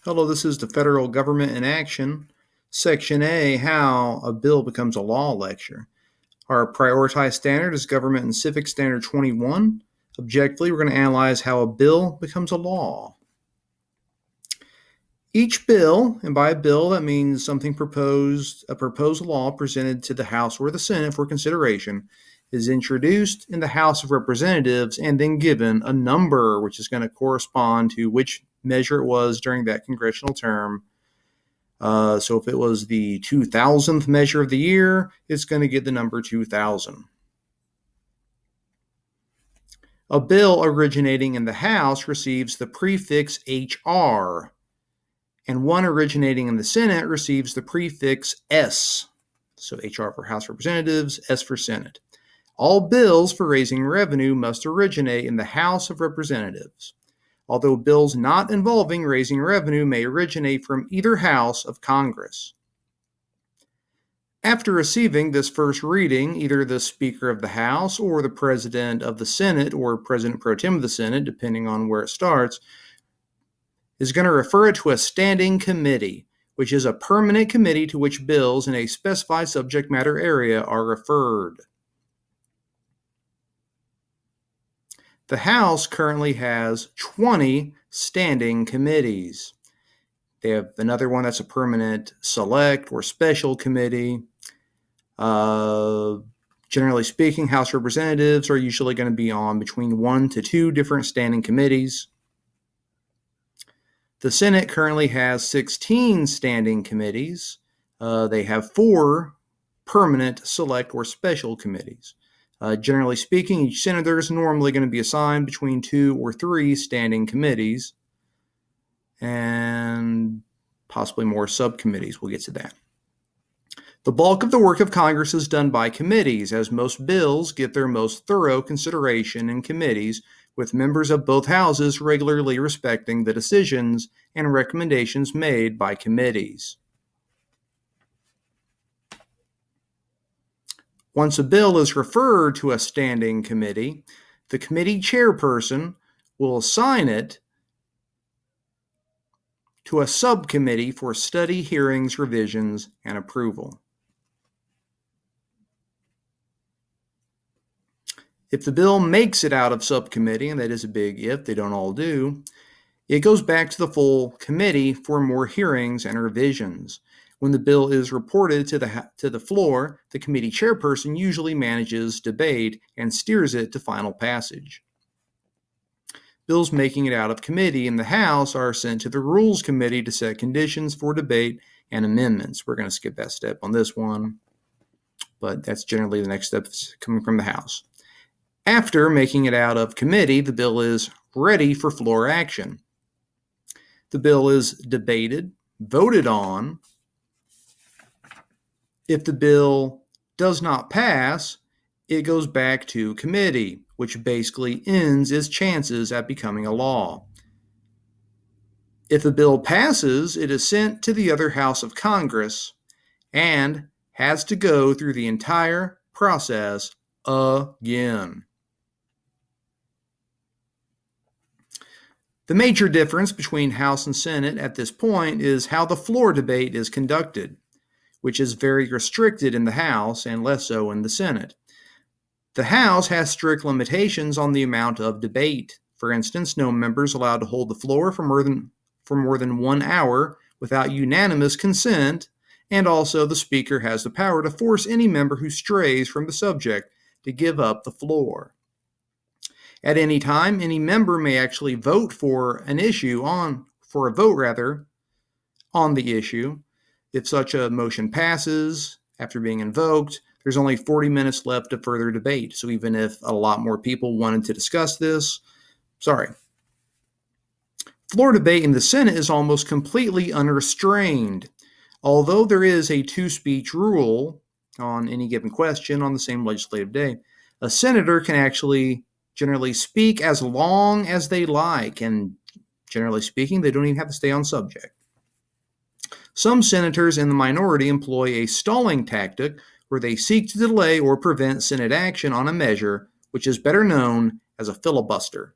Hello, this is the Federal Government in Action. Section A, How a Bill Becomes a Law lecture. Our prioritized standard is Government and Civic Standard 21. Objectively, we're going to analyze how a bill becomes a law. Each bill, and by a bill that means something proposed, a proposed law presented to the House or the Senate for consideration, is introduced in the House of Representatives and then given a number which is going to correspond to which measure it was during that congressional term. So if it was the 2000th measure of the year, it's going to get the number 2000. A bill originating in the House receives the prefix HR, and one originating in the Senate receives the prefix S. So HR for House Representatives, S for Senate. All bills for raising revenue must originate in the House of Representatives, although bills not involving raising revenue may originate from either house of Congress. After receiving this first reading, either the Speaker of the House or the President of the Senate or President Pro Tem of the Senate, depending on where it starts, is going to refer it to a standing committee, which is a permanent committee to which bills in a specified subject matter area are referred. The House currently has 20 standing committees. They have another one that's a permanent select or special committee. Generally speaking, House Representatives are usually going to be on between 1 to 2 different standing committees. The Senate currently has 16 standing committees. They have 4 permanent select or special committees. Generally speaking, each senator is normally going to be assigned between 2 or 3 standing committees and possibly more subcommittees. We'll get to that. The bulk of the work of Congress is done by committees, as most bills get their most thorough consideration in committees, with members of both houses regularly respecting the decisions and recommendations made by committees. Once a bill is referred to a standing committee, the committee chairperson will assign it to a subcommittee for study, hearings, revisions, and approval. If the bill makes it out of subcommittee, and that is a big if, they don't all do, it goes back to the full committee for more hearings and revisions. When the bill is reported to the floor, the committee chairperson usually manages debate and steers it to final passage. Bills making it out of committee in the House are sent to the Rules Committee to set conditions for debate and amendments. We're going to skip that step on this one, but that's generally the next step coming from the House. After making it out of committee, the bill is ready for floor action. The bill is debated, voted on. If the bill does not pass, it goes back to committee, which basically ends its chances at becoming a law. If the bill passes, it is sent to the other house of Congress and has to go through the entire process again. The major difference between House and Senate at this point is how the floor debate is conducted, which is very restricted in the House and less so in the Senate. The House has strict limitations on the amount of debate. For instance, no member is allowed to hold the floor for more than 1 hour without unanimous consent, and also the Speaker has the power to force any member who strays from the subject to give up the floor. At any time, any member may actually vote for a vote on the issue. If such a motion passes after being invoked, there's only 40 minutes left of further debate. So even if a lot more people wanted to discuss this, Floor debate in the Senate is almost completely unrestrained. Although there is a two-speech rule on any given question on the same legislative day, a senator can actually generally speak as long as they like, and generally speaking, they don't even have to stay on subject. Some senators in the minority employ a stalling tactic where they seek to delay or prevent Senate action on a measure, which is better known as a filibuster.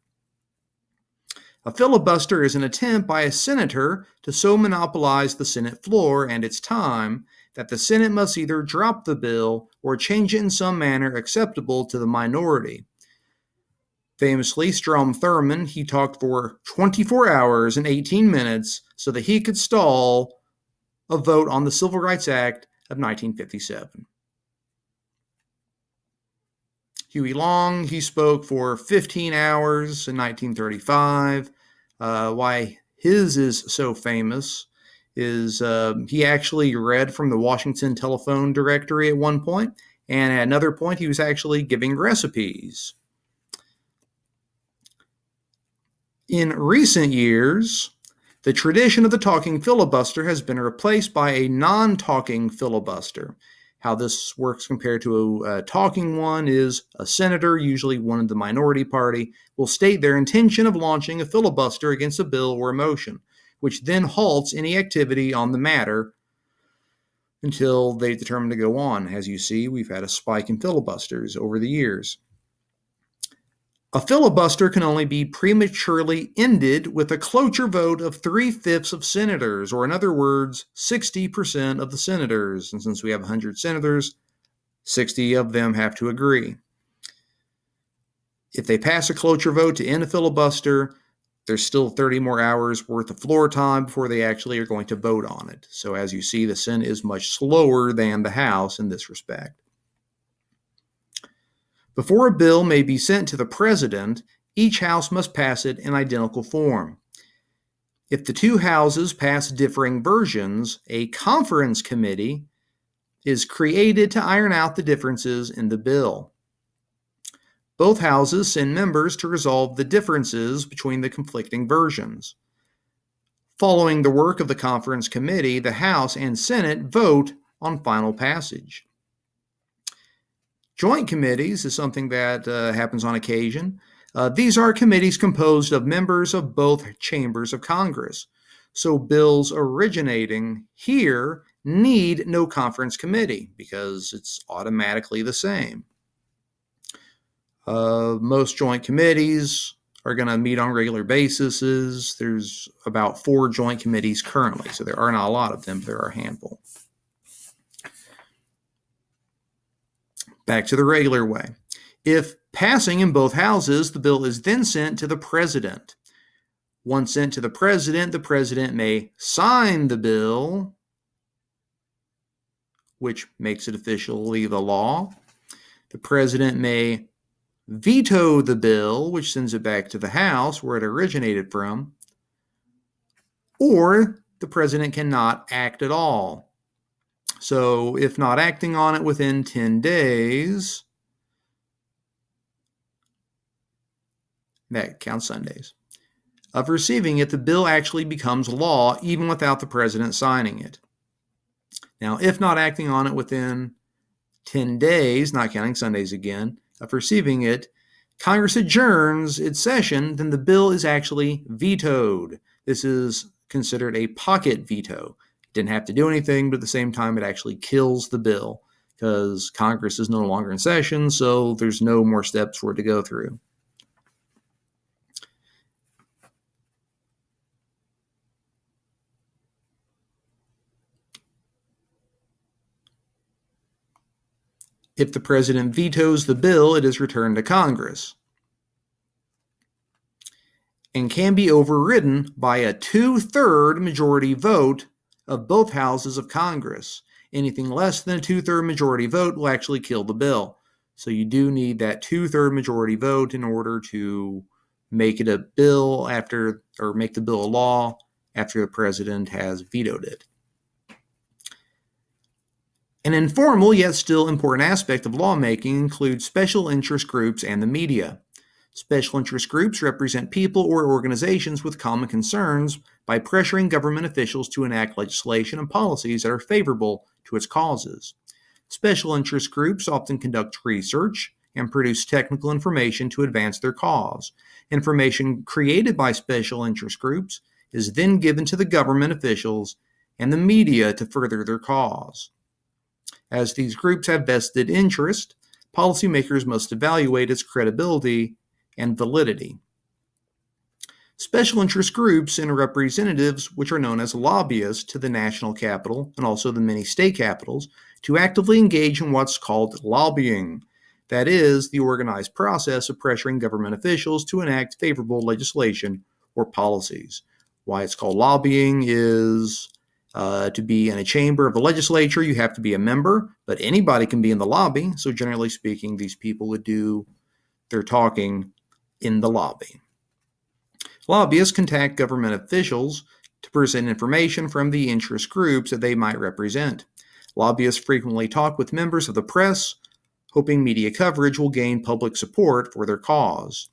A filibuster is an attempt by a senator to so monopolize the Senate floor and its time that the Senate must either drop the bill or change it in some manner acceptable to the minority. Famously, Strom Thurmond, he talked for 24 hours and 18 minutes so that he could stall a vote on the Civil Rights Act of 1957. Huey Long, he spoke for 15 hours in 1935. Why his is so famous is he actually read from the Washington Telephone Directory at one point, and at another point he was actually giving recipes. In recent years, the tradition of the talking filibuster has been replaced by a non-talking filibuster. How this works compared to a talking one is a senator, usually one of the minority party, will state their intention of launching a filibuster against a bill or a motion, which then halts any activity on the matter until they determine to go on. As you see, we've had a spike in filibusters over the years. A filibuster can only be prematurely ended with a cloture vote of 3/5 of senators, or in other words, 60% of the senators. And since we have 100 senators, 60 of them have to agree. If they pass a cloture vote to end a filibuster, there's still 30 more hours worth of floor time before they actually are going to vote on it. So as you see, the Senate is much slower than the House in this respect. Before a bill may be sent to the president, each house must pass it in identical form. If the two houses pass differing versions, a conference committee is created to iron out the differences in the bill. Both houses send members to resolve the differences between the conflicting versions. Following the work of the conference committee, the House and Senate vote on final passage. Joint committees is something that happens on occasion. These are committees composed of members of both chambers of Congress. So bills originating here need no conference committee because it's automatically the same. Most joint committees are going to meet on regular basis. There's about 4 joint committees currently, so there are not a lot of them, but there are a handful. Back to the regular way. If passing in both houses, the bill is then sent to the president. Once sent to the president may sign the bill, which makes it officially the law. The president may veto the bill, which sends it back to the House where it originated from, or the president cannot act at all. So if not acting on it within 10 days, that counts Sundays, of receiving it, the bill actually becomes law even without the president signing it. Now, if not acting on it within 10 days, not counting Sundays again, of receiving it, Congress adjourns its session, then the bill is actually vetoed. This is considered a pocket veto. Didn't have to do anything, but at the same time, it actually kills the bill because Congress is no longer in session, so there's no more steps for it to go through. If the president vetoes the bill, it is returned to Congress and can be overridden by a 2/3 majority vote of both houses of Congress. Anything less than a 2/3 majority vote will actually kill the bill. So you do need that 2/3 majority vote in order to make it a bill after, or make the bill a law after the president has vetoed it. An informal yet still important aspect of lawmaking includes special interest groups and the media. Special interest groups represent people or organizations with common concerns by pressuring government officials to enact legislation and policies that are favorable to its causes. Special interest groups often conduct research and produce technical information to advance their cause. Information created by special interest groups is then given to the government officials and the media to further their cause. As these groups have vested interest, policymakers must evaluate its credibility and validity. Special interest groups and representatives, which are known as lobbyists to the national capital and also the many state capitals, to actively engage in what's called lobbying. That is, the organized process of pressuring government officials to enact favorable legislation or policies. Why it's called lobbying is to be in a chamber of the legislature, you have to be a member, but anybody can be in the lobby. So, generally speaking, these people would do their talking in the lobby. Lobbyists contact government officials to present information from the interest groups that they might represent. Lobbyists frequently talk with members of the press, hoping media coverage will gain public support for their cause.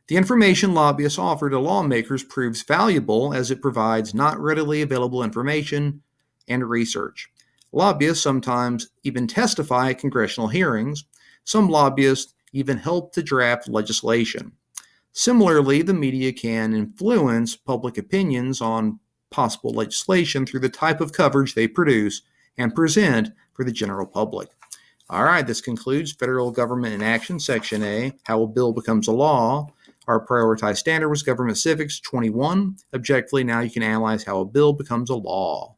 The information lobbyists offer to lawmakers proves valuable as it provides not readily available information and research. Lobbyists sometimes even testify at congressional hearings. Some lobbyists even help to draft legislation. Similarly, the media can influence public opinions on possible legislation through the type of coverage they produce and present for the general public. All right, this concludes Federal Government in Action, Section A, How a Bill Becomes a Law. Our prioritized standard was Government Civics 21. Objectively, now you can analyze how a bill becomes a law.